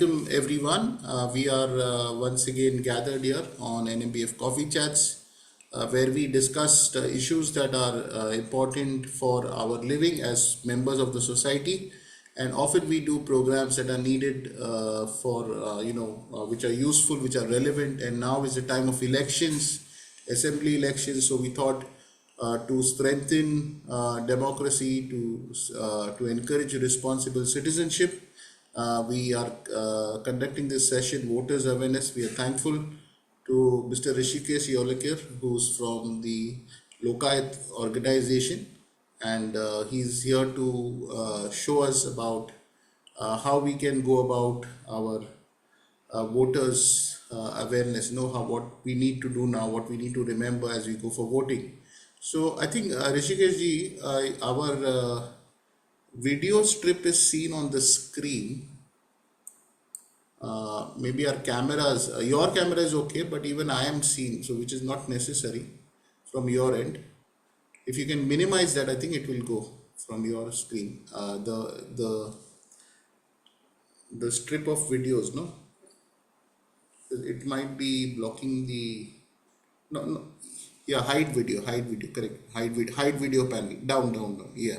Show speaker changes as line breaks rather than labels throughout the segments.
Welcome everyone. We are once again gathered here on NMBF Coffee Chats, where we discuss issues that are important for our living as members of the society, and often we do programs that are needed which are useful, which are relevant. And now is the time of elections, assembly elections. So we thought to strengthen democracy, to encourage responsible citizenship. We are conducting this session, Voters Awareness. We are thankful to Mr. Rishikesh Yolekar, who's from the Lokayat organization, and he's here to show us about how we can go about our voters awareness, know how what we need to do now, what we need to remember as we go for voting. So I think Rishikesh ji, our video strip is seen on the screen. Maybe our cameras, your camera is okay, but even I am seeing, so which is not necessary from your end. If you can minimize that, I think it will go from your screen. The strip of videos, no, it might be blocking the no. Yeah, hide video, correct. Hide video panel. Down. Yeah,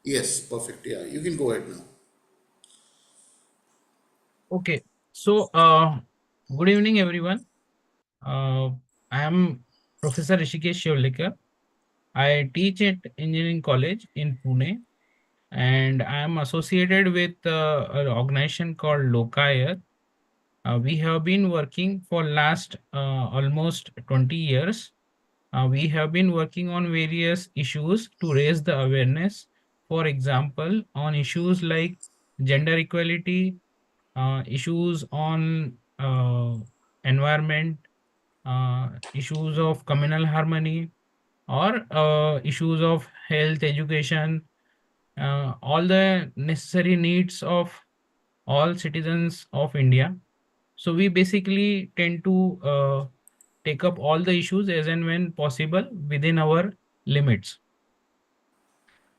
yes, perfect. Yeah, you can go ahead now.
Okay, so good evening, everyone. Uh, I am Professor Rishikesh Shivlikar. I teach at Engineering College in Pune, and I am associated with an organization called Lokayat. We have been working for last almost 20 years. We have been working on various issues to raise the awareness. For example, on issues like gender equality, issues on environment, issues of communal harmony, or issues of health, education, all the necessary needs of all citizens of India. So we basically tend to take up all the issues as and when possible within our limits.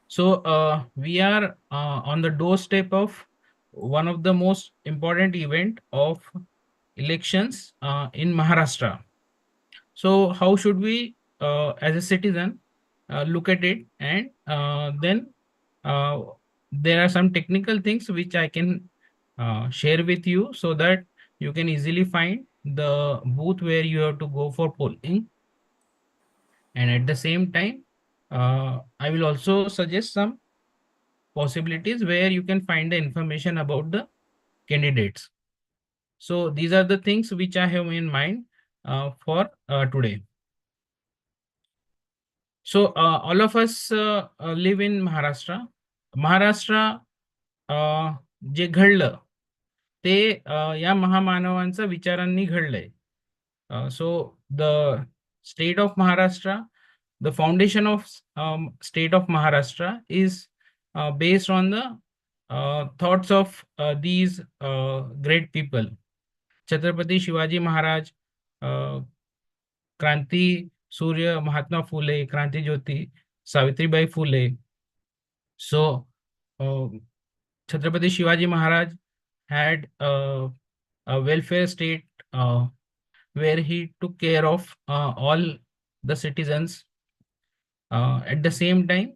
So we are on the doorstep of one of the most important event of elections in Maharashtra. So how should we, as a citizen, look at it? And then uh, there are some technical things which I can share with you so that you can easily find the booth where you have to go for polling. And at the same time, I will also suggest some possibilities where you can find the information about the candidates. So these are the things which I have in mind for today. So all of us live in Maharashtra. Maharashtra जे घडलं ते या महामानवांच्या विचारांनी घडलंय. So the state of Maharashtra, the foundation of state of Maharashtra is based on the thoughts of these great people. Chhatrapati Shivaji Maharaj, Kranti Surya Mahatma Phule, Kranti Jyoti Savitribai Phule. So Chhatrapati Shivaji Maharaj had a welfare state where he took care of all the citizens. At the same time,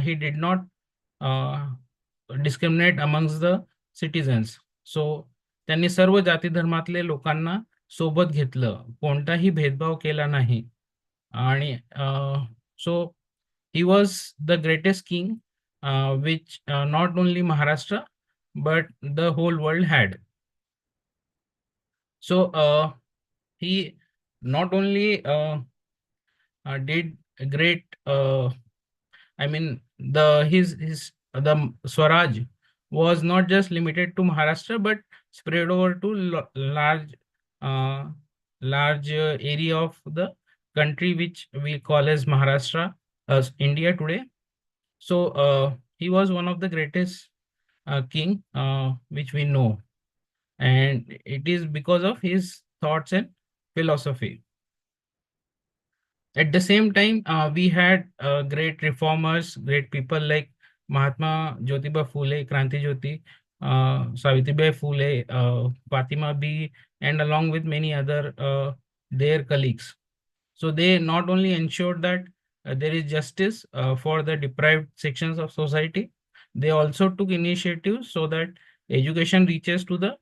he did not uh, discriminate amongst the citizens. So त्यांनी सर्व जाती धर्मातले लोकांना सोबत घेतलं, कोणताही भेदभाव केला नाही. आणि so he was the greatest king which not only Maharashtra but the whole world had. So he not only did a great I mean his the Swaraj was not just limited to Maharashtra but spread over to uh, large area of the country which we call as Maharashtra, as India today. So he was one of the greatest king which we know, and it is because of his thoughts and philosophy. At the same time, we had great reformers, great people like Mahatma Jyotiba Phule, Kranti Jyoti, Savitribai Phule, Fatima B, and along with many other their colleagues. So they not only ensured that there is justice for the deprived sections of society, they also took initiatives so that education reaches to the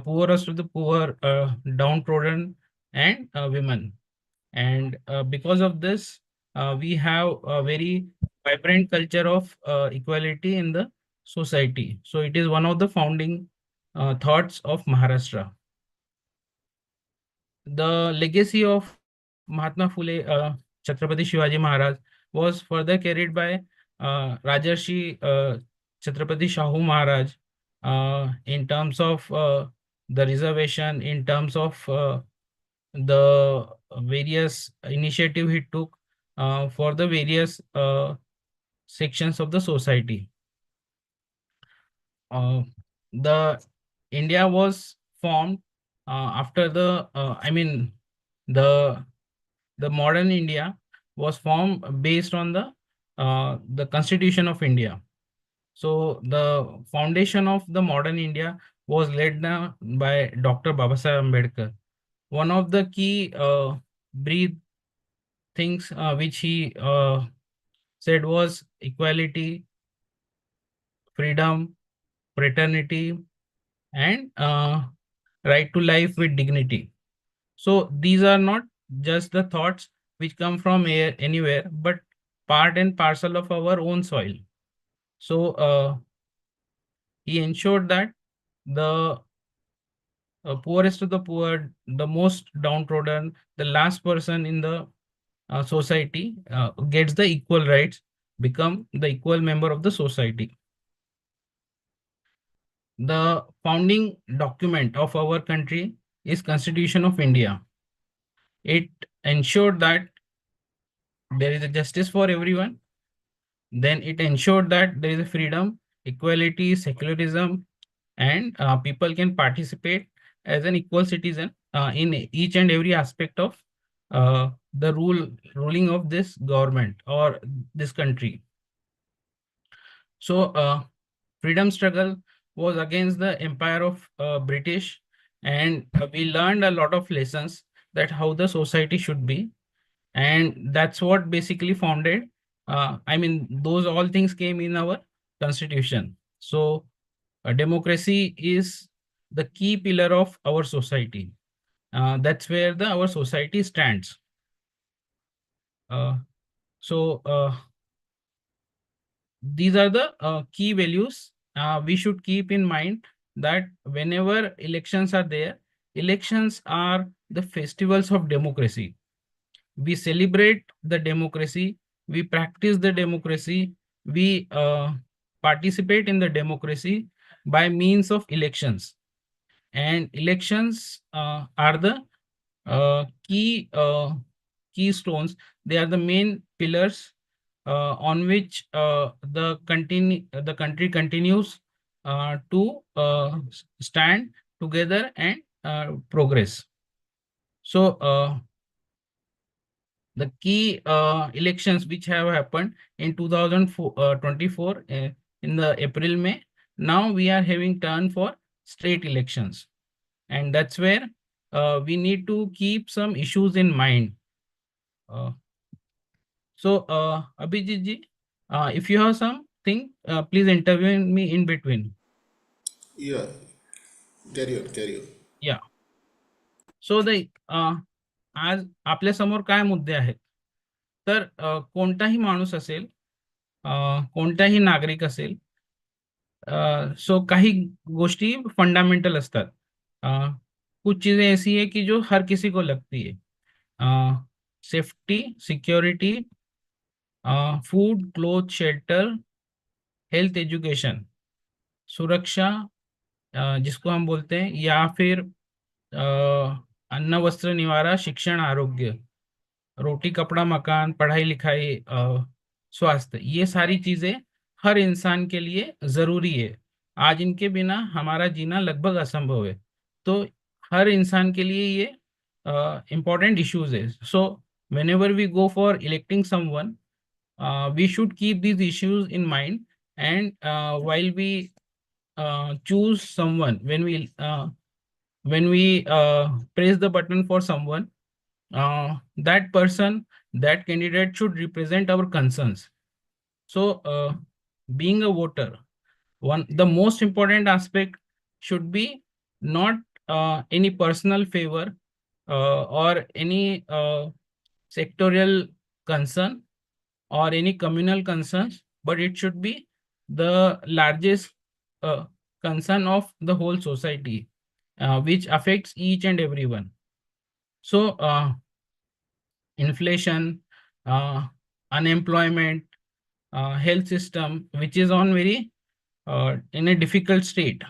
poorest of the poor, downtrodden, and women. And because of this, we have a very vibrant culture of equality in the society. So it is one of the founding thoughts of Maharashtra. The legacy of Mahatma Phule, Chhatrapati Shivaji Maharaj, was further carried by Rajarshi Chhatrapati Shahu Maharaj in terms of the reservation, in terms of the various initiative he took for the various sections of the society. The India was formed after the the modern India was formed based on the Constitution of India. So the foundation of the modern India was laid down by Dr. Babasaheb Ambedkar. One of the key brief things which he said was equality, freedom, fraternity, and right to life with dignity. So these are not just the thoughts which come from anywhere, but part and parcel of our own soil. So he ensured that the poorest of the poor, the most downtrodden, the last person in the society gets the equal rights, become the equal member of the society. The founding document of our country is Constitution of India. It ensured that there is a justice for everyone. Then it ensured that there is a freedom, equality, secularism, and people can participate as an equal citizen in each and every aspect of the ruling of this government or this country. So freedom struggle was against the empire of British, and we learned a lot of lessons that how the society should be, and that's what basically founded. Those all things came in our constitution. So democracy is the key pillar of our society. That's where our society stands. Uh, so these are the key values we should keep in mind, that whenever elections are there, elections are the festivals of democracy. We celebrate the democracy, we practice the democracy, we participate in the democracy by means of elections. And elections are the keystones. They are the main pillars on which the country continues to stand together and progress. So the key elections which have happened in 2024 in the April, May, now we are having turn for state elections. And that's where we need to keep some issues in mind. Uh, Abhijit ji, if you have something, please intervene me in between.
Yeah, carry on, carry on.
Yeah. So आज आपल्या समोर काय मुद्दे आहेत, तर कोणताही माणूस असेल, कोणताही नागरिक असेल, सो काही गोष्टी फंडामेंटल असतात. अ, कुछ चीजें ऐसी है कि जो हर किसी को लगती है. Safety, security, food, cloth, shelter, health, education, सुरक्षा, जिसको हम बोलते हैं, या फिर अन्न, वस्त्र, निवारा, शिक्षण, आरोग्य, रोटी, कपड़ा, मकान, पढ़ाई लिखाई, स्वास्थ्य, ये सारी चीजें हर इंसान के लिए जरूरी है. आज इनके बिना हमारा जीना लगभग असंभव है. तो हर इंसान के लिए ये important issues है. So whenever we go for electing someone, we should keep these issues in mind, and while we choose someone, when we press the button for someone, that person, that candidate should represent our concerns. So, being a voter, the most important aspect should be not any personal favor or any sectorial concern or any communal concerns, but it should be the largest uh, concern of the whole society, which affects each and everyone. So, inflation, uh, unemployment, health system, which is on very in a difficult state,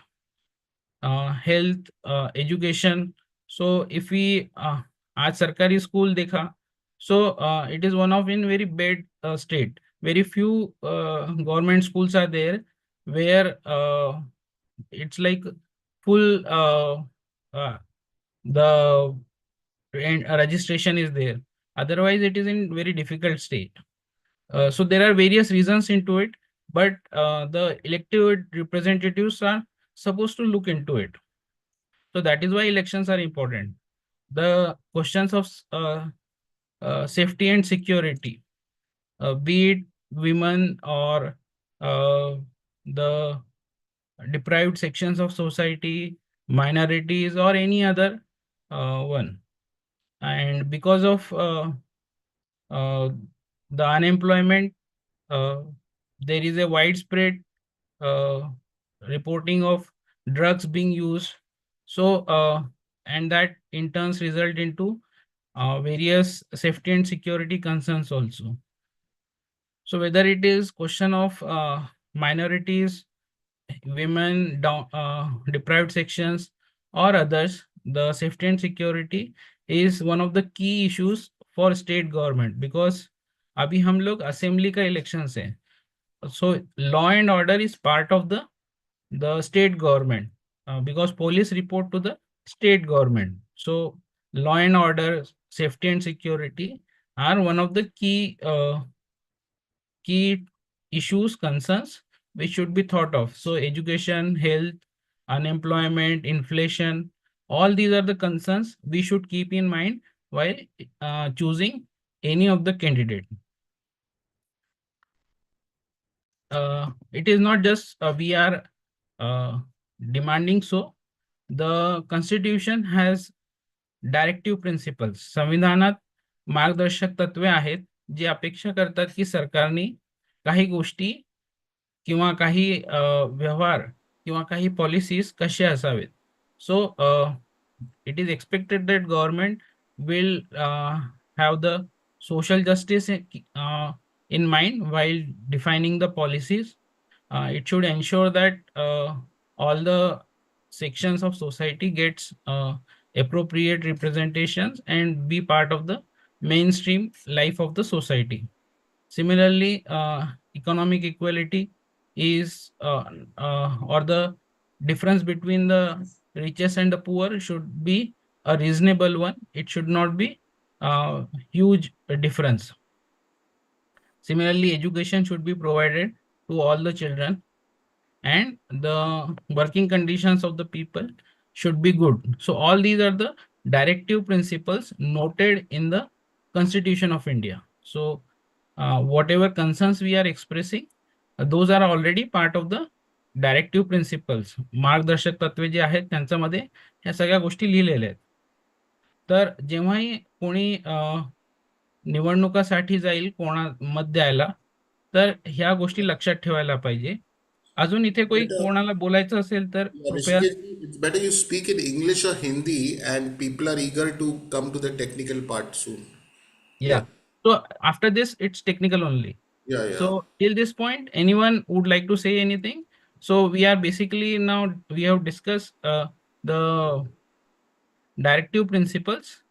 health, education. So if we आज सरकारी school देखा, so it is one of in very bad state. Very few government schools are there where it's like full the registration is there. Otherwise, it is in very difficult state. So there are various reasons into it, but the elected representatives are supposed to look into it. So that is why elections are important. The questions of safety and security, be it women or the deprived sections of society, minorities, or any other one. And because of uh, the unemployment, uh, there is a widespread uh, reporting of drugs being used. So, and that in turns result into various safety and security concerns also. So whether it is question of minorities, women, deprived sections, or others, the safety and security is one of the key issues for state government, because अभी हम लोग assembly का elections है. So law and order is part of the state government, because police report to the state government. So law and order, safety and security are one of the key issues, concerns which should be thought of. So education, health, unemployment, inflation, all these are the concerns we should keep in mind while choosing any of the candidate. It is not just we are demanding so. The constitution has directive principles, संविधानात मार्गदर्शक तत्वे आहेत जी अपेक्षा करतात की सरकारने काही गोष्टी किंवा काही व्यवहार किंवा काही पॉलिसीज कसे असावेत. सो it is expected that government will have the social justice in mind while defining the policies. It should ensure that all the sections of society gets appropriate representations and be part of the mainstream life of the society. Similarly, economic equality is or the difference between the richest and the poor should be a reasonable one. It should not be a huge difference. Similarly, education should be provided to all the children, and the working conditions of the people should be good. So all these are the directive principles noted in the Constitution of India. So whatever concerns we are expressing, those are already part of the directive principles, मार्गदर्शक तत्वे जे आहेत त्यांच्यामध्ये ह्या सगळ्या गोष्टी लिहिलेल्या आहेत. तर जेव्हाही कोणी निवडणुकासाठी जाईल कोणा मत द्यायला, तर ह्या गोष्टी लक्षात ठेवायला पाहिजे. अजून इथे कोणाला बोलायचं असेल तर कृपया.
Rishikesh, it's better you speak in English or Hindi, and people are eager to come to the technical part soon.
Yeah. So after this, it's technical only.
Yeah, yeah.
So till this point, anyone would like to say anything? So we are basically now we have discussed the directive principles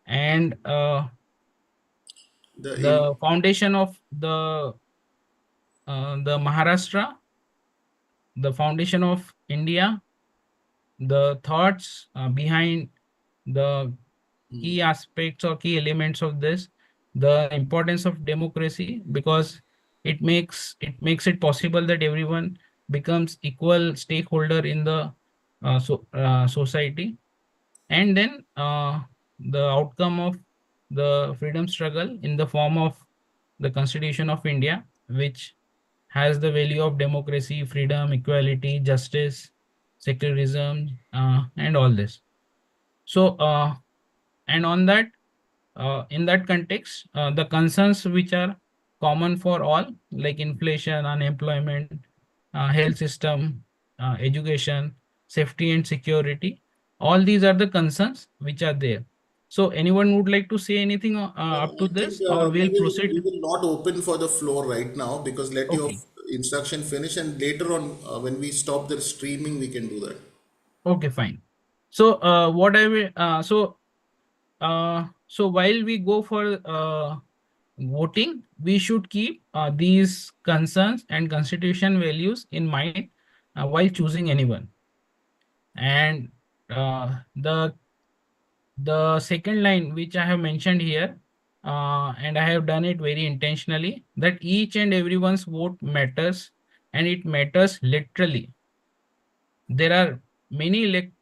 and the foundation of the Maharashtra, the foundation of India, the thoughts behind the key aspects or key elements of this, the importance of democracy, because it makes it possible that everyone becomes equal stakeholder in the society. And then the outcome of the freedom struggle in the form of the Constitution of India, which has the value of democracy, freedom, equality, justice, secularism, and all this. So, and on that, in that context, the concerns which are common for all, like inflation, unemployment, health system, education, safety and security, all these are the concerns which are there. So anyone would like to say anything up to
I think
this, or
we
we'll
we
proceed?
will not open for the floor right now because let your
Okay,
instruction finish, and later on when we stop the streaming we can do that.
okay, fine. So what I will, so while we go for voting, we should keep these concerns and constitution values in mind while choosing anyone. And the second line which I have mentioned here, and I have done it very intentionally, that each and everyone's vote matters, and it matters literally. There are many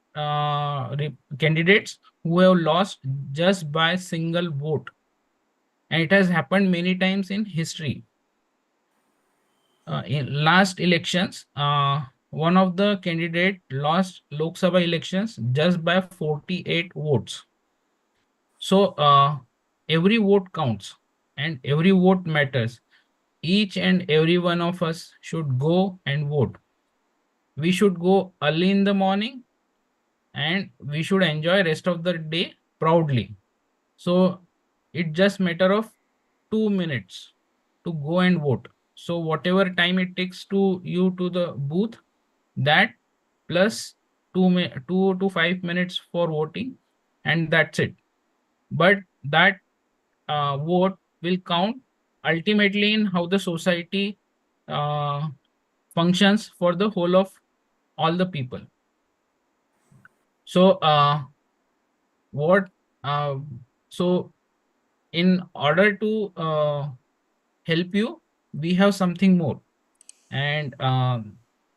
candidates who have lost just by single vote, and it has happened many times in history. In last elections, one of the candidate lost Lok Sabha elections just by 48 votes. So every vote counts and every vote matters. Each and every one of us should go and vote. We should go early in the morning and we should enjoy rest of the day proudly. So it just matter of 2 minutes to go and vote. So whatever time it takes to you to the booth, that plus 2 to 5 minutes for voting, and that's it. But that vote will count ultimately in how the society uh, functions for the whole of all the people. So what uh, so in order to help you, we have something more. And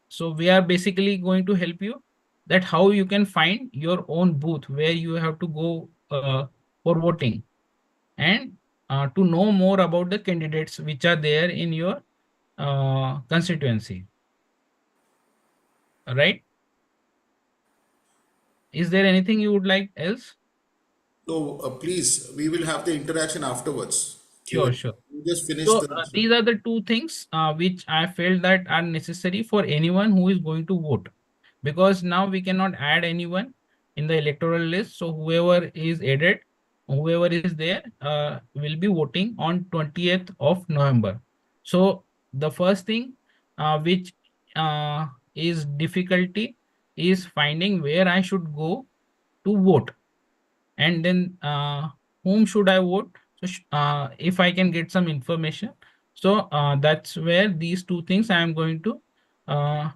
so we are basically going to help you that how you can find your own booth where you have to go for voting, and to know more about the candidates which are there in your constituency, right? Is there anything you would like else?
So please, we will have the interaction afterwards.
Sure,
Q&A.
sure.
You just finish
So
the.
these are the two things which I felt that are necessary for anyone who is going to vote, because now we cannot add anyone in the electoral list. So whoever is added, whoever is there, will be voting on 20th of November. So the first thing which is difficulty is finding where I should go to vote, and then whom should I vote? So if I can get some information, so that's where these two things I am going to uh,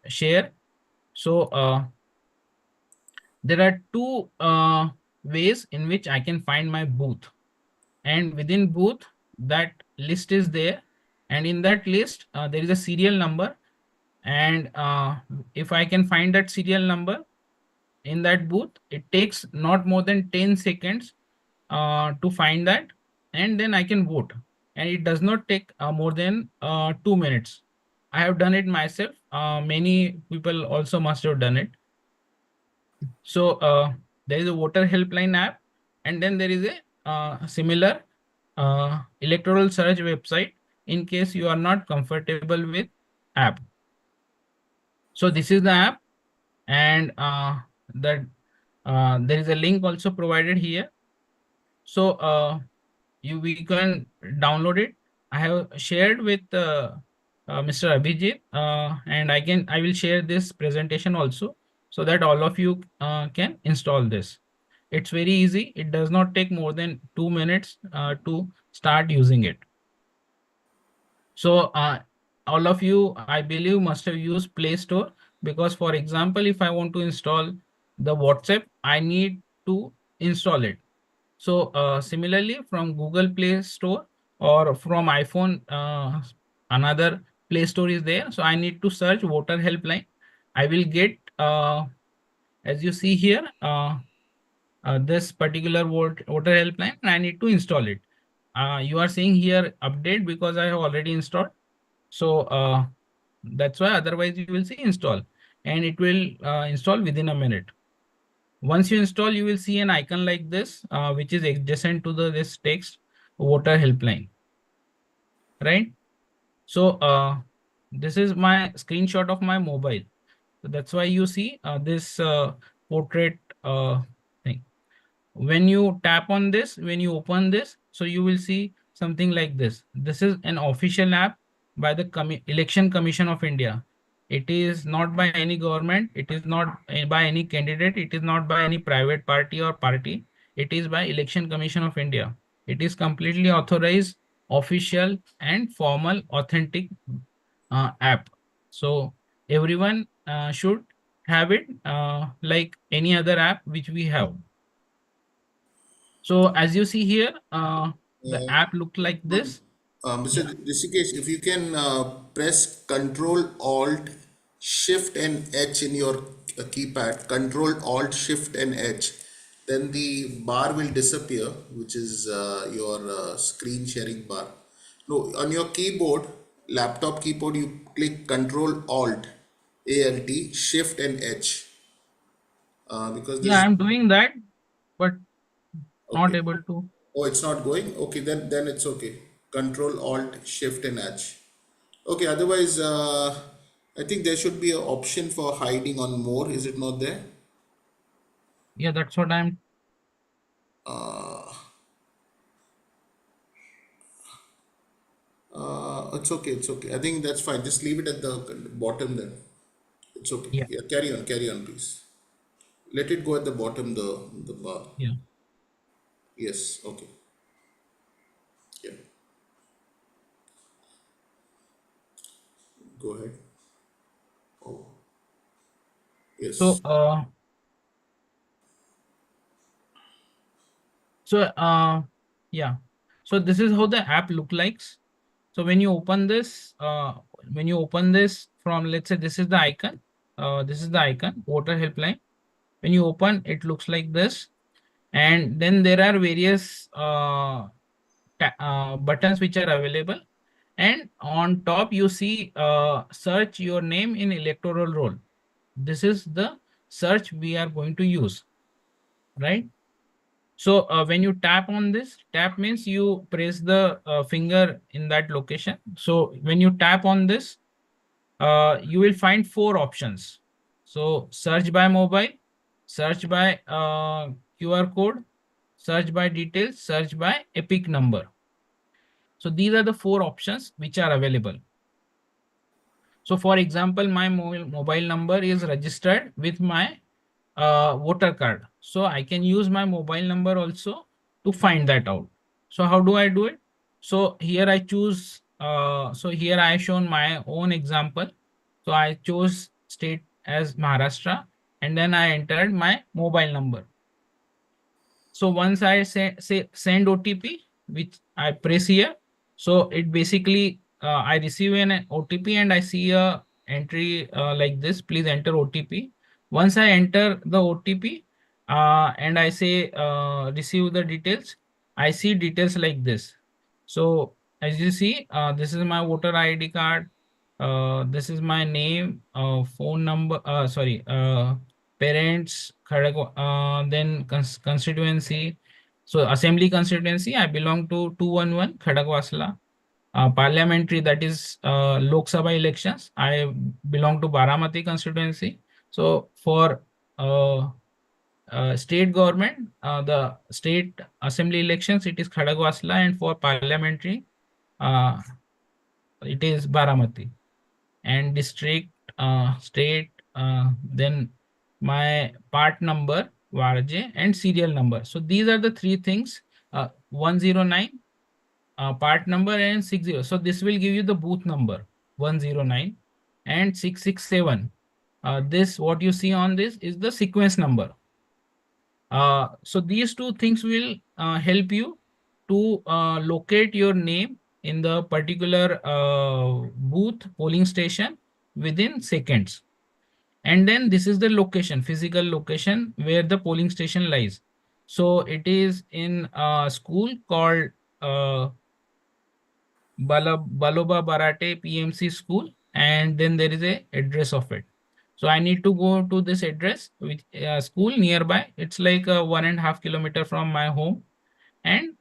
share. So there are two ways in which I can find my booth, and within booth that list is there, and in that list there is a serial number, and if I can find that serial number in that booth, it takes not more than 10 seconds to find that, and then I can vote. And it does not take more than 2 minutes. I have done it myself. Many people also must have done it. So there is a voter helpline app, and then there is a similar electoral search website in case you are not comfortable with app. So this is the app, and that there is a link also provided here. So we can download it. I have shared with Mr. Abhijit, and I will share this presentation also, so that all of you can install this. It's very easy. It does not take more than 2 minutes to start using it. So all of you, I believe, must have used Play Store, because, for example, if I want to install the WhatsApp, I need to install it. So similarly, from Google Play Store or from iPhone, another Play Store is there. So I need to search voter helpline. I will get, as you see here, this particular voter helpline, and I need to install it. You are seeing here update because I have already installed. So that's why, otherwise you will see install, and it will install within a minute. Once you install, you will see an icon like this, which is adjacent to this text voter helpline, right? So this is my screenshot of my mobile. So that's why you see this portrait thing. When you tap on this, when you open this, so you will see something like this. This is an official app by the Election Commission of India. It is not by any government. It is not by any candidate. It is not by any private party or party. It is by Election Commission of India. It is completely authorized, official, and formal, authentic app. So everyone should have it like any other app which we have. So as you see here, the app look like this.
Mr.
Yeah,
Rishikesh, if you can press Control Alt Shift and H in your keypad, Control Alt Shift and H, then the bar will disappear, which is your screen sharing bar. No, on your keyboard, laptop keyboard, you click Control Alt Shift and H, because
yeah,
this.
I'm doing that, but not
Okay.
able to.
Oh, it's not going? Okay, then it's okay. Control Alt Shift and H. Okay, otherwise, I think there should be an option for hiding on more. Is it not there?
Yeah, that's what I'm.
It's okay, it's okay. I think that's fine. Just leave it at the bottom then. It's okay.
Yeah,
Yeah, carry on, please. Let it go at the bottom, the bar.
yeah.
Yes, okay. Yeah, go ahead. Oh,
So
yes.
so yeah. So this is how the app look like. So when you open this, from, let's say this is the icon. This is the icon, voter helpline. When you open, it looks like this, and then there are various buttons which are available, and on top you see search your name in electoral roll. This is the search we are going to use, right? So when you tap on this, tap means you press the finger in that location. So when you tap on this, you will find four options. So search by mobile, search by QR code, search by details, search by epic number. So these are the four options which are available. So for example, my mobile number is registered with my voter card. So I can use my mobile number also to find that out. So how do I do it? So here I choose, so here I shown my own example. So I chose state as Maharashtra, and then I entered my mobile number. So once I say send OTP, which I press here, so it basically I receive an OTP and I see a entry like this. Please enter OTP. Once I enter the OTP and I say receive the details, I see details like this. So as you see, this is my voter ID card. This is my name, phone number. Sorry, parents, then constituency. So assembly constituency, I belong to 211 Khadagwasla. Parliamentary, that is Lok Sabha elections, I belong to Baramati constituency. So for state government, the state assembly elections, it is Khadagwasla, and for parliamentary, uh, it is Baramati. And district, state, then my part number, Varj, and serial number. So these are the three things, 109, part number, and 60. So this will give you the booth number, 109 and 667. This, what you see on this is the sequence number. So these two things will help you to locate your name in the particular booth polling station within seconds. And then this is the location, physical location where the polling station lies. So it is in a school called Baloba Barate PMC school, and then there is a address of it. So I need to go to this address, which school nearby. It's like 1.5 kilometer from my home, and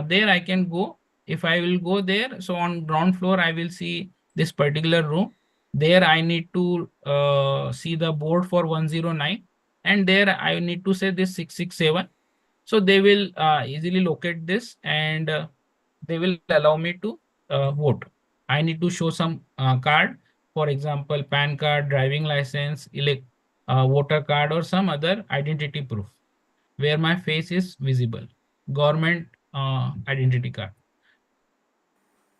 there I can go. If I will go there, so on ground floor I will see this particular room. There I need to see the board for 109, and there I need to say this 667. So they will easily locate this, and they will allow me to vote. I need to show some card, for example, PAN card, driving license, voter card, or some other identity proof where my face is visible. Government identity card.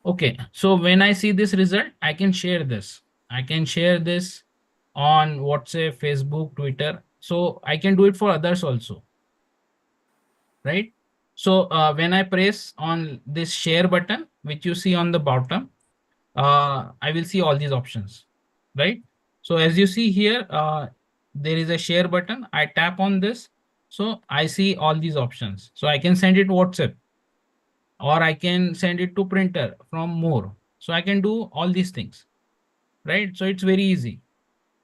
Okay, so when I see this result, I can share this. I can share this on WhatsApp, Facebook, Twitter. So I can do it for others also, right? So when I press on this share button, which you see on the bottom, I will see all these options, right? So as you see here, there is a share button. I tap on this. So I see all these options. So I can send it WhatsApp, or I can send it to printer from more. So I can do all these things, right? So it's very easy.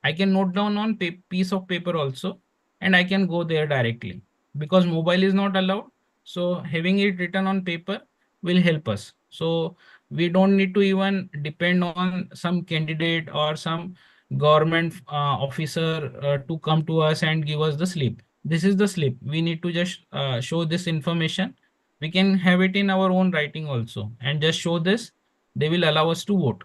I can note down on piece of paper also, and I can go there directly because mobile is not allowed. So having it written on paper will help us. So we don't need to even depend on some candidate or some government officer to come to us and give us the slip. This is the slip. We need to just show this information. We can have it in our own writing also and just show this. They will allow us to vote.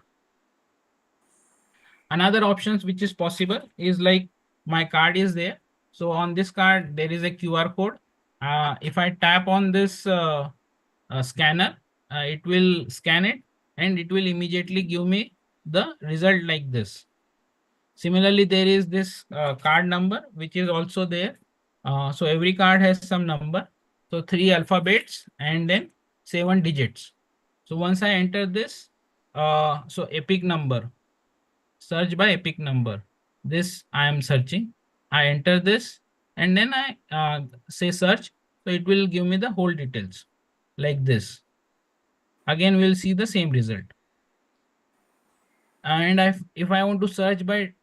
Another options which is possible is like my card is there. So on this card, there is a QR code. If I tap on this scanner, it will scan it and it will immediately give me the result like this. Similarly, there is this card number which is also there. So every card has some number. So 3 alphabets and then 7 digits. So once I enter this, so epic number, search by epic number. This I am searching. I enter this and then I say search. So it will give me the whole details like this. Again, we'll see the same result. And if I want to search by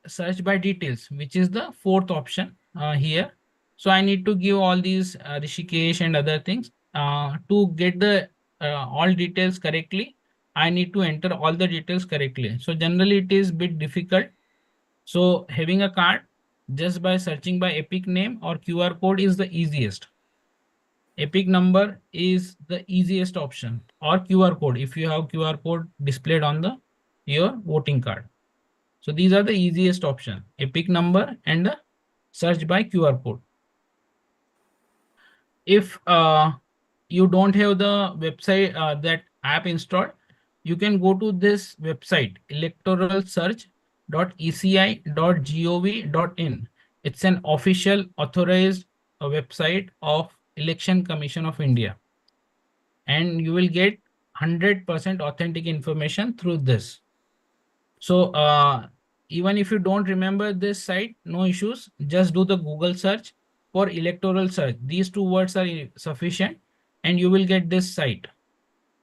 details, which is the fourth option here. So I need to give all these Rishikesh and other things to get the all details correctly. I need to enter all the details correctly. So generally it is bit difficult. So having a card just by searching by epic name or QR code is the easiest. Epic number is the easiest option, or QR code if you have QR code displayed on the your voting card. So these are the easiest option, epic number and the search by QR code. If you don't have the website that app installed, you can go to this website electoralsearch.eci.gov.in. It's an official authorized website of Election Commission of India, and you will get 100% authentic information through this. So even if you don't remember this site, no issues. Just do the Google search for electoral search. These two words are sufficient and you will get this site.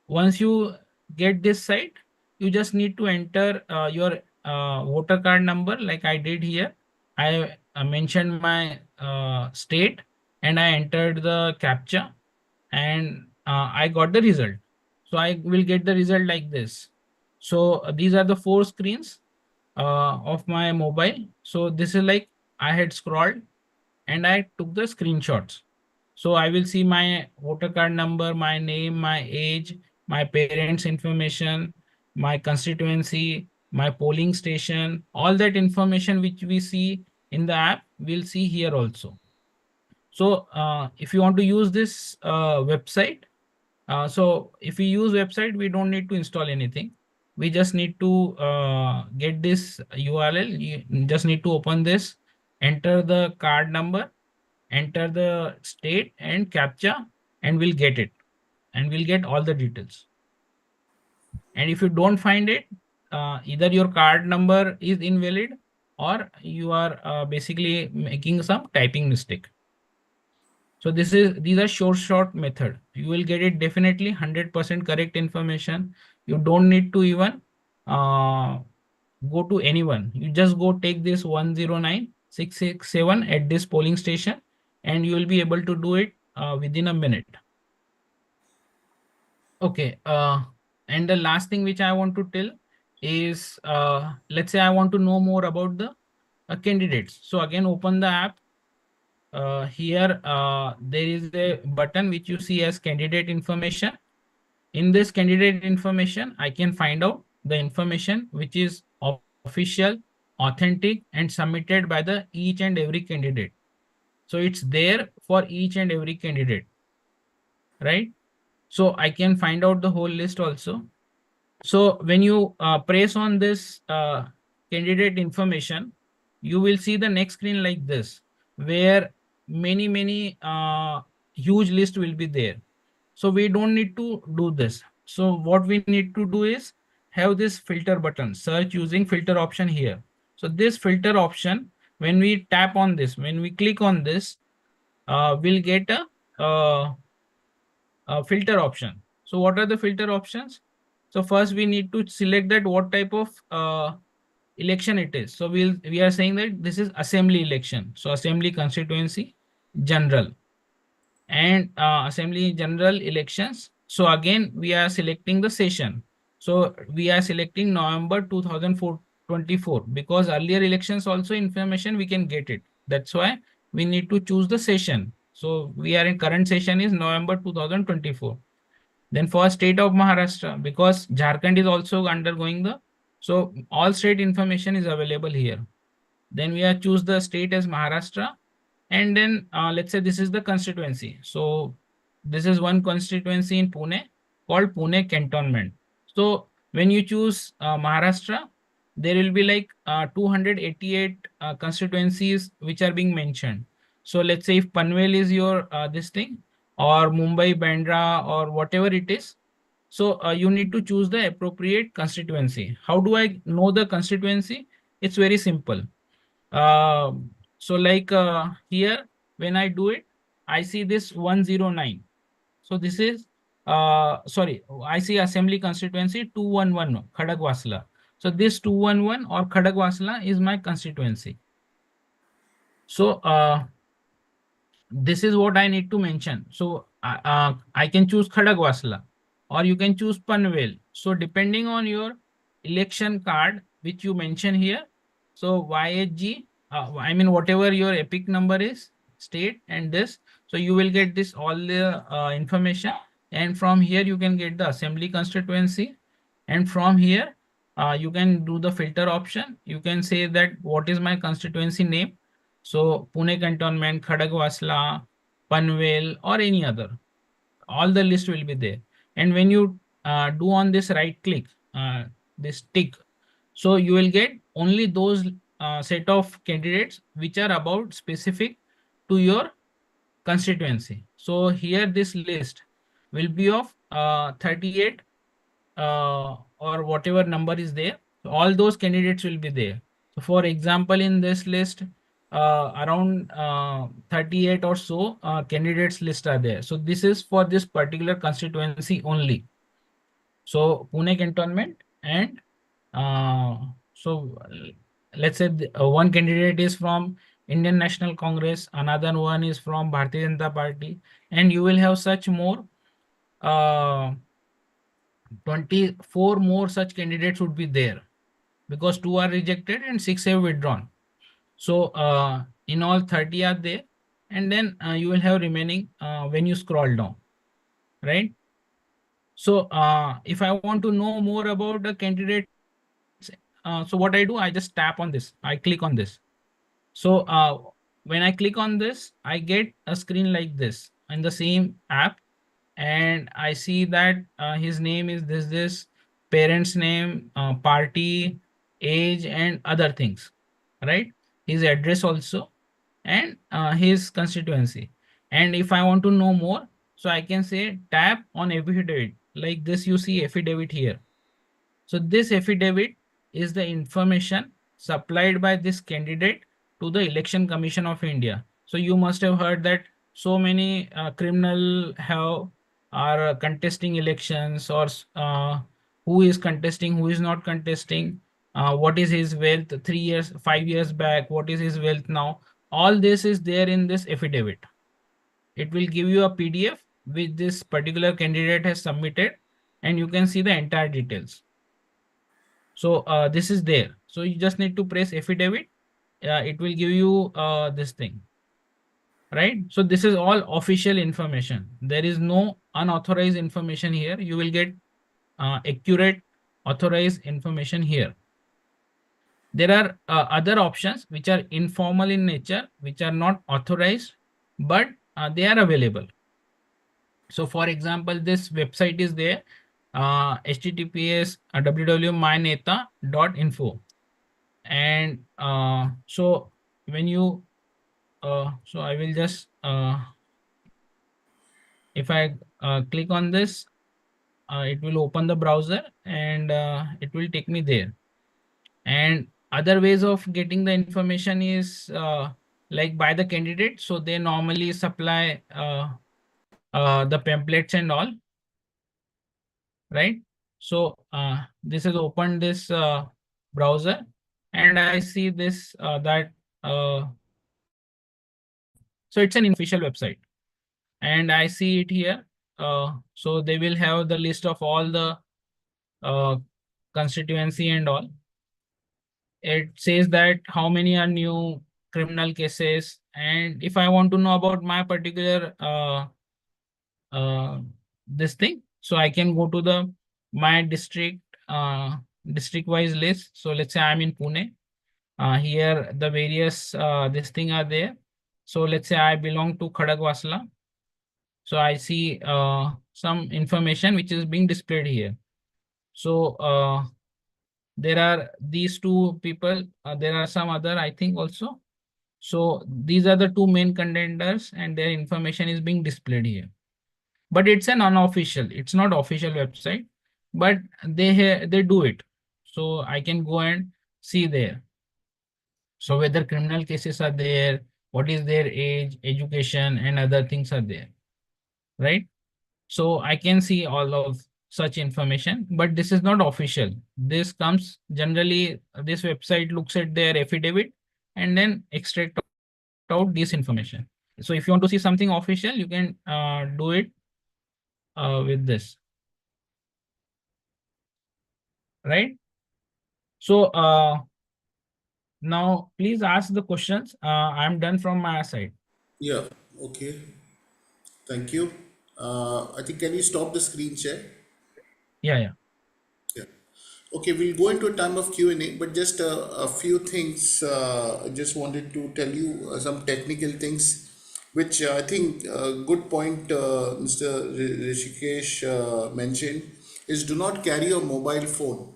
Once you get this site, you just need to enter your voter card number like I did here. I mentioned my state and I entered the CAPTCHA and I got the result. So I will get the result like this. So these are the 4 screens of my mobile. So this is like I had scrolled and I took the screenshots. So I will see my voter card number, my name, my age, my parents' information, my constituency, my polling station, all that information which we see in the app, we'll see here also. So if you want to use this website, so if we use website, we don't need to install anything. We just need to get this URL. You just need to open this, enter the card number, enter the state and CAPTCHA, and we'll get it. And we'll get all the details. And if you don't find it, either your card number is invalid or you are basically making some typing mistake. So these are short method. You will get it definitely 100% correct information. You don't need to even uh, go to anyone. You just go take this 109667 at this polling station, and you will be able to do it within a minute. Okay. And the last thing which I want to tell is, let's say I want to know more about the candidates. So again, open the app. Here, there is a button which you see as candidate information. In this candidate information, I can find out the information which is official, authentic, and submitted by the each and every candidate. So it's there for each and every candidate, right? So I can find out the whole list also. So when you press on this candidate information, you will see the next screen like this, where many huge list will be there. So we don't need to do this. So what we need to do is have this filter button, search using filter option here. So this filter option, when we tap on this, when we click on this, we'll get a filter option. So what are the filter options? So first we need to select that what type of election it is. So we are saying that this is assembly election. So assembly constituency general and assembly general elections. So again, we are selecting the session. So we are selecting November 2024 because earlier elections also information we can get it. That's why we need to choose the session. So we are in current session is November 2024. Then for state of Maharashtra, because Jharkhand is also undergoing so all state information is available here. Then we are choose the state as Maharashtra, and then let's say this is the constituency. So this is one constituency in Pune called Pune Cantonment. So when you choose Maharashtra, there will be like 288 constituencies which are being mentioned. So let's say if Panvel is your this thing, or Mumbai, Bandra, or whatever it is. So you need to choose the appropriate constituency. How do I know the constituency? It's very simple. So like here, when I do it, I see this 109. So this is, sorry, I see assembly constituency 211, Khadagwasla. So this 211 or Khadagwasla is my constituency. So this is what I need to mention. So I can choose Khadagwasla or you can choose Panvel. So depending on your election card, which you mention here, so YHG, I mean, whatever your epic number is, state and this, so you will get this all the information. And from here, you can get the assembly constituency. And from here, you can do the filter option. You can say that what is my constituency name. So Pune Cantonment, Khadagwasla, Panvel, or any other, all the list will be there. And when you do on this right click, this tick, so you will get only those set of candidates which are about specific to your constituency. So here this list will be of 38 or whatever number is there. So all those candidates will be there. So for example, in this list, around 38 or so candidates list are there. So this is for this particular constituency only. So Pune Cantonment and so let's say one candidate is from Indian National Congress, another one is from Bharatiya Janata Party, and you will have such more 24 more such candidates would be there because 2 are rejected and 6 have withdrawn. So in all 30 are there, and then you will have remaining when you scroll down, right? So if I want to know more about the candidates, so what I do, I just tap on this, I click on this. So when I click on this, I get a screen like this in the same app, and I see that his name is this, parent's name, party, age, and other things, right? His address also, and his constituency. And if I want to know more, so I can say tap on affidavit, like this you see affidavit here. So this affidavit is the information supplied by this candidate to the Election Commission of India. So you must have heard that so many criminal have are contesting elections, or who is contesting, who is not contesting, what is his wealth 3 years, 5 years back, what is his wealth now. All this is there in this affidavit. It will give you a PDF which this particular candidate has submitted, and you can see the entire details. So this is there. So you just need to press affidavit. It will give you this thing, right? So this is all official information. There is no unauthorized information here. You will get accurate authorized information here. There are other options which are informal in nature, which are not authorized, but they are available. So for example, this website is there, https www.myneta.info. And so when you so I will just if I click on this, it will open the browser, and it will take me there. And other ways of getting the information is like by the candidate. So they normally supply the pamphlets and all, right? So this has opened this browser, and I see this that so it's an official website, and I see it here. So they will have the list of all the uh, constituency and all. It says that how many are new criminal cases, and if I want to know about my particular this thing, so I can go to the my district district wise list. So let's say I'm in Pune. Here the various this thing are there. So let's say I belong to Khadagwasla. So I see some information which is being displayed here. So there are these two people. There are some other, I think, also. So these are the two main contenders, and their information is being displayed here. But it's an unofficial. It's not official website, but they do it. So I can go and see there. So whether criminal cases are there, what is their age, education, and other things are there, right? So I can see all of such information, but this is not official. This comes generally, this website looks at their affidavit and then extract out this information. So if you want to see something official, you can do it with this, right? So now please ask the questions. I'm done from my side.
Yeah, okay. Thank you. I think can you stop the screen share?
Yeah, yeah.
Yeah. Okay, we'll go into a time of Q&A, but just a few things. I just wanted to tell you some technical things, which I think a good point Mr. Rishikesh mentioned is do not carry your mobile phone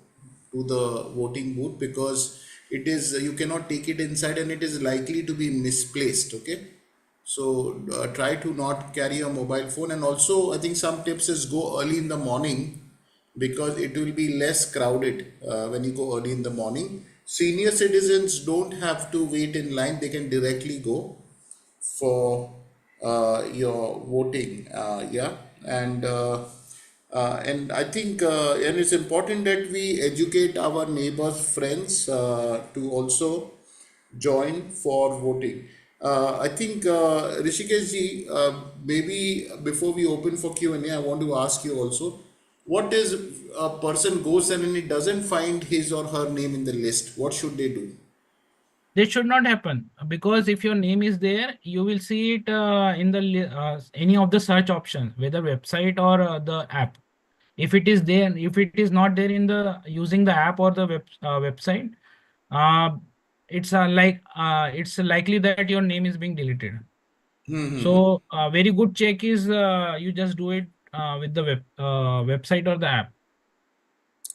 to the voting booth because it is you cannot take it inside and it is likely to be misplaced. Okay, so try to not carry your mobile phone, and also I think some tips is go early in the morning because it will be less crowded when you go early in the morning. Senior citizens don't have to wait in line, they can directly go for your voting. Yeah, and I think and it's important that we educate our neighbors, friends to also join for voting. I think Rishikesh ji, maybe before we open for Q&A, I want to ask you also, what is a person goes and he doesn't find his or her name in the list? What should they do?
This should not happen, because if your name is there, you will see it in the any of the search options, whether website or the app. If it is there, if it is not there in the using the app or the website, uh, it's likely that your name is being deleted. So very good check is you just do it with the website or the app.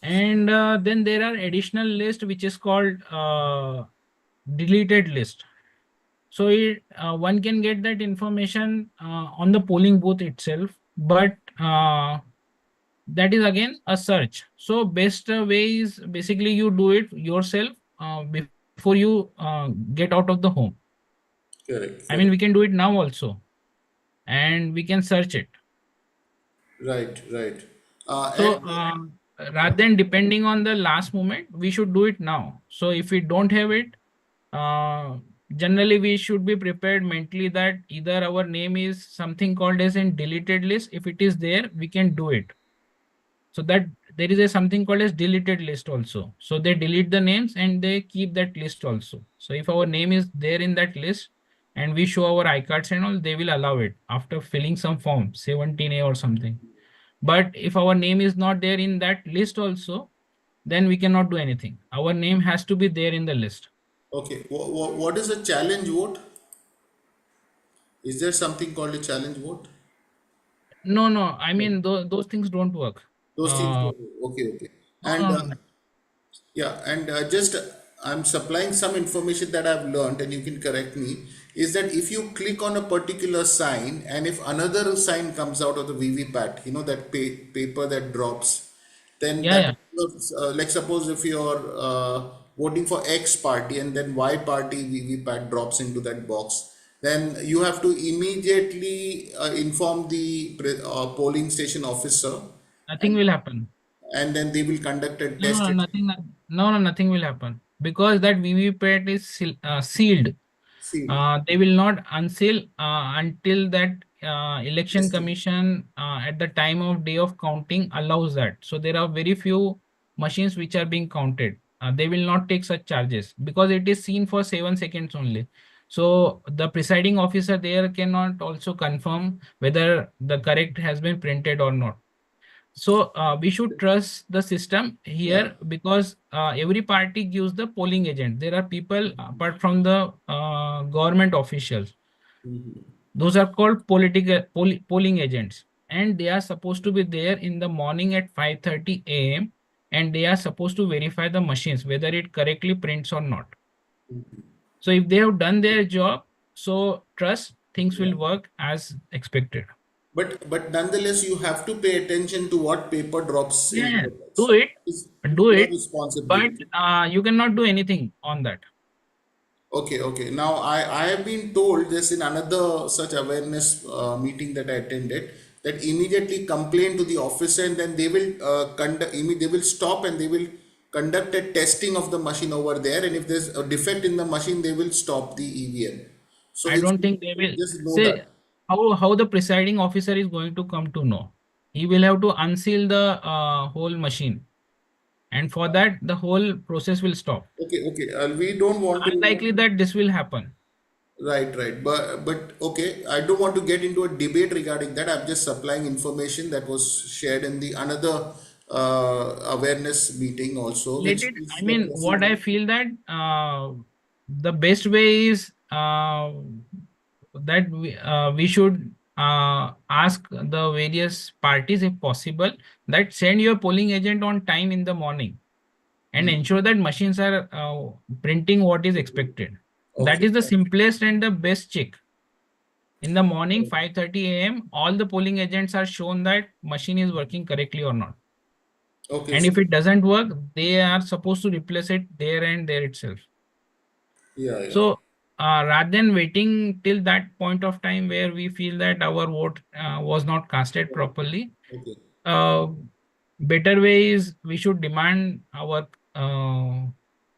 And then there are additional list which is called deleted list. So one can get that information on the polling booth itself, but that is again a search. So best way is basically you do it yourself before you get out of the home.
Correct,
I mean,
correct.
we can do it now also, and we can search it.
Right, right.
So rather than depending on the last moment, we should do it now. So if we don't have it, uh, generally we should be prepared mentally that either our name is something called as in deleted list. If it is there, we can do it. So that there is a something called as deleted list also. So they delete the names and they keep that list also. So if our name is there in that list and we show our iCards and all, they will allow it after filling some form, 17A or something. But if our name is not there in that list also, then we cannot do anything. Our name has to be there in the list.
okay. What is a challenge vote? Is there something called a challenge vote?
No, no, I mean, those things don't work.
Those things.
Uh,
Okay, okay.
no,
And
no, no, no.
yeah, and just I'm supplying some information that I've learned, and you can correct me. Is that if you click on a particular sign, and if another sign comes out of the VVPAT, you know that paper that drops, then
Yeah,
that
yeah.
like suppose if you're voting for X party and then Y party VVPAT drops into that box, then you have to immediately inform the polling station officer,
Nothing
and
will happen.
and then they will conduct a
No,
test.
no, nothing. No, no, nothing will happen because that VVPAT is sealed.
See,
They will not unseal until that election
testing.
commission at the time of day of counting allows that. So there are very few machines which are being counted. They will not take such charges because it is seen for 7 seconds only. So the presiding officer there cannot also confirm whether the correct has been printed or not. So we should trust the system
Yeah.
here because every party gives the polling agent. There are people apart from the government officials. Those are called polling agents, and they are supposed to be there in the morning at 5:30 a.m. and they are supposed to verify the machines whether it correctly prints or not. So if they have done their job, so trust things
Yeah.
will work as expected.
But nonetheless, you have to pay attention to what paper drops
Yeah,
into
yeah.
the box.
Do it,
It's
do
your
it, but
responsibility.
you cannot do anything on that.
Okay, okay. Now I have been told this in another such awareness meeting that I attended, that immediately complain to the officer and then they will they will stop and they will conduct a testing of the machine over there, and if there's a defect in the machine they will stop the EVM. So
I
it's
don't think they will
just know
say
that.
how the presiding officer is going to come to know. He will have to unseal the whole machine, and for that the whole process will stop.
Okay, okay. We don't want to,
Unlikely that this will happen.
right, right. But okay, I don't want to get into a debate regarding that. I'm just supplying information that was shared in the another awareness meeting also,
Let
which
it. I
is the
mean, what I
procedure.
feel that the best way is that we should ask the various parties, if possible, that send your polling agent on time in the morning and ensure that machines are printing what is expected. That
Okay,
is the simplest and the best check. In the morning, 5:30 a.m., all the polling agents are shown that machine is working correctly or not.
okay.
And
So
if it doesn't work, they are supposed to replace it there and there itself.
yeah, yeah.
So rather than waiting till that point of time where we feel that our vote was not casted properly,
Okay.
uh, better way is we should demand our uh,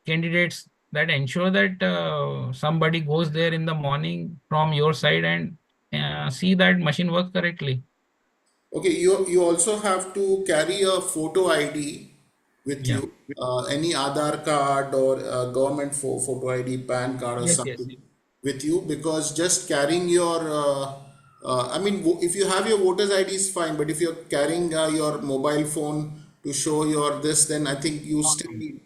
candidates that ensure that somebody goes there in the morning from your side and see that machine works correctly.
Okay, you also have to carry a photo ID with
Yeah.
you, any Aadhaar card or government photo ID, PAN card or
Yes, yes.
something with you, because just carrying your, I mean, if you have your voter's ID is fine, but if you're carrying your mobile phone to show your this, then I think you
No,
still
no.
need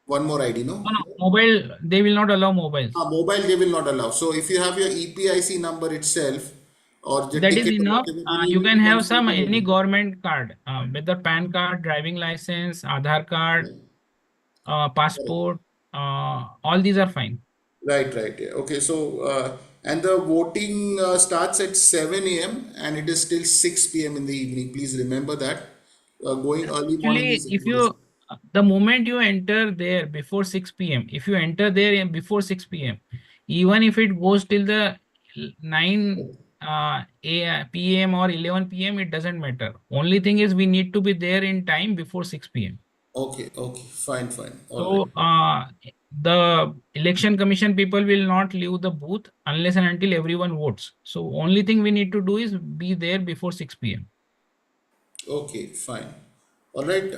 one more ID, no?
No, no. Mobile, they will not allow mobiles.
Mobile they will not allow. So if you have your EPIC number itself or the
That is
ticket or
enough.
whatever, then you
You can
need one
have some
photo
any
ID.
government card, whether PAN card, driving license, Aadhaar card,
Correct.
passport, all these are fine.
Right, right. Yeah. Okay, so and the voting starts at 7 a.m. and it is till 6 p.m. in the evening. Please remember that. going early morning
Actually,
is
if
good.
you the moment you enter there before 6 p.m., if you enter there before 6 p.m., even if it goes till the 9 p.m. or 11 p.m., it doesn't matter. Only thing is we need to be there in time before 6 p.m.
Okay, okay, fine, fine. All right.
So the election commission people will not leave the booth unless and until everyone votes. So only thing we need to do is be there before 6 p.m.
Okay, fine. All right.